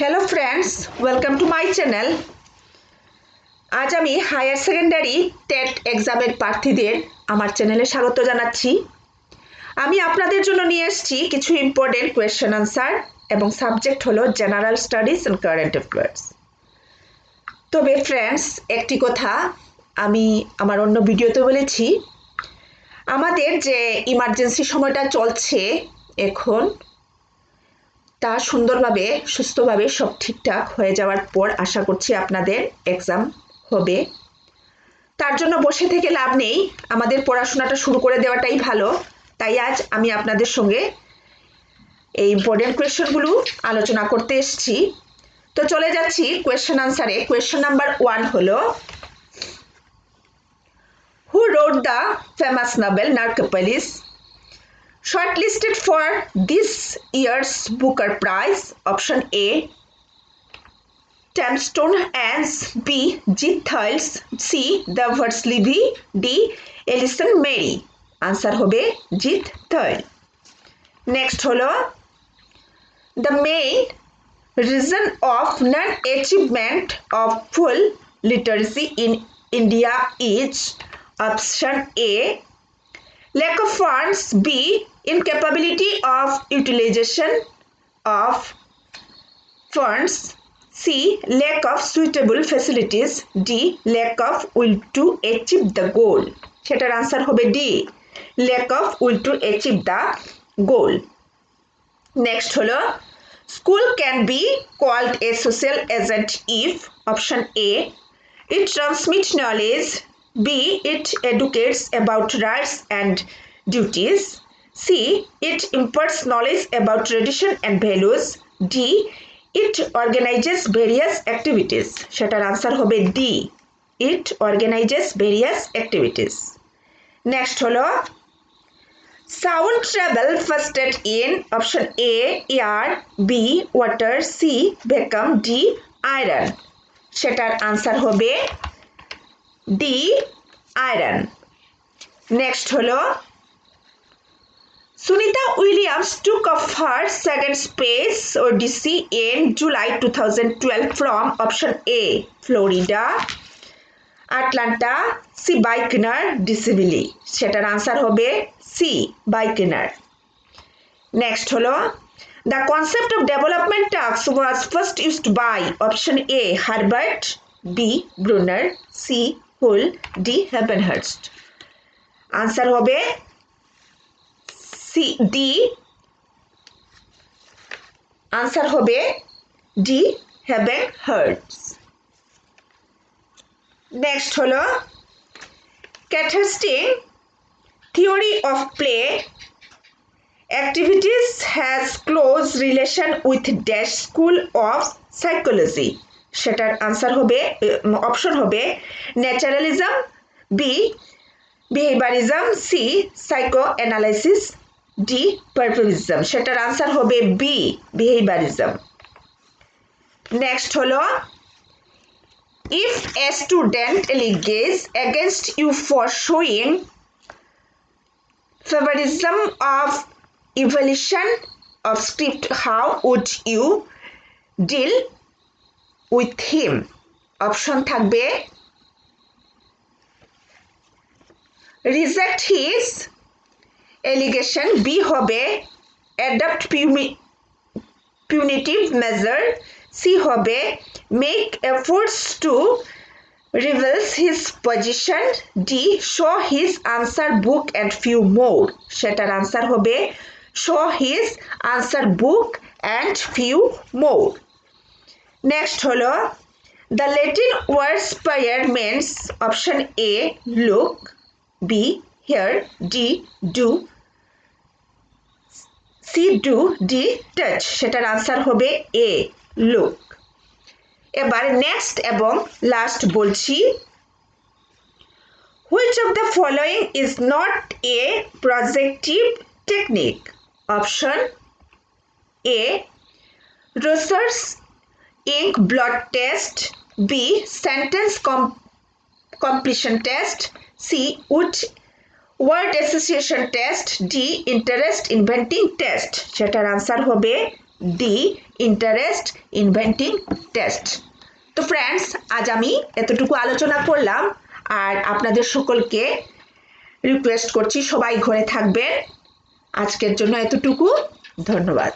Hello friends welcome to my channel. आज आमी higher secondary TET एग्जामेर प्रार्थीदेर आमार चैनेले स्वागत जानाच्छि। आमी आपनादेर जोन्नो निये एसेछि किछु इम्पोर्टेंट क्वेश्चन आंसर एबं subject hello general studies and current affairs. तबे फ्रेंड्स एकटी कथा आमी आमार अन्य भिडियोते बोलेछि, आमादेर जे इमार्जेंसि समयटा चलछे एखन ता सुंदरभावे सुस्थभावे सब ठीकठाक हये जाওয়ার पर आशा करछि आपनादेर एग्जाम होबे। तार जोन्नो बसे थेके लाभ नेই, आमादेर पড়াশোনাটা शुरू करे देওয়াটাই भालो। ताई आज आमी आपनादेर संगे এই ইম্পর্টেন্ট কোয়েশ্চেনগুলো আলোচনা করতে এসেছি। তো চলে যাচ্ছি কোয়েশ্চেন আনসারে। কোয়েশ্চেন নাম্বার 1 হলো, who wrote the famous novel Narcopolis shortlisted for this year's Booker Prize? Option A, Tim Stonehands, B, Jit Thales, C, The Verslevy, D, Alison Mary. Answer hobe Jit Thales. Next holo, the main reason of non-achievement of full literacy in India is option A, lack of funds, B, incapability of utilization of funds, C, lack of suitable facilities, D, lack of will to achieve the goal. সেটার answer হবে D, lack of will to achieve the goal. Next হলো, school can be called a social agent if option A, it transmits knowledge, B, it educates about rights and duties, C, it imparts knowledge about tradition and values, D, it organizes various activities. সেটার answer হবে D, it organizes various activities. Next হলো, sound travel fastest in option A, air, B, water, C, vacuum, D, iron. সেটার answer হবে D, iron. Next হলো, Sunita Williams took off her second space odyssey in July 2012 from option A, Florida, Atlanta, C, Baikonur, D, Sibili. সেটার answer হবে C, Baikonur. Next হলো, the concept of development tasks was first used by option A, Herbert, B, Brunner, C, Hull, D, Ebenhurst. Answer হবে C, D, answer হবে D, Ebenhurst. Next হলো, cathartic theory of play activities has close relation with dash school of psychology. সেটার answer হবে option হবে naturalism, B behaviourism, C psychoanalysis, D performism. সেটার answer হবে B behaviourism. Next হলো, if a student alleges against you for showing favouritism of evaluation of script, how would you deal with him? Option থাকবে reject his allegation, B হবে adopt punitive measure, C হবে make efforts to reveal his position, D show his answer book and few more. সেটার answer হবে show his answer book and few more. Next হলো, the Latin word spire means option A, look, B, hear, D, do, C, do, D, touch. সেটার answer হবে A, look. এবার next এবং last বলছি, which of the following is not a projective technique? Option A, Rorschach's ink blot test, B, sentence completion test, C, word association test, D, interest inventing test. সেটার answer হবে D interest inventing test. তো friends, আজ আমি এতটুকু আলোচনা করলাম, আর আপনাদের সকলকে রিকোয়েস্ট করছি সবাই ঘরে থাকবেন। আজকের জন্য এতটুকু, ধন্যবাদ।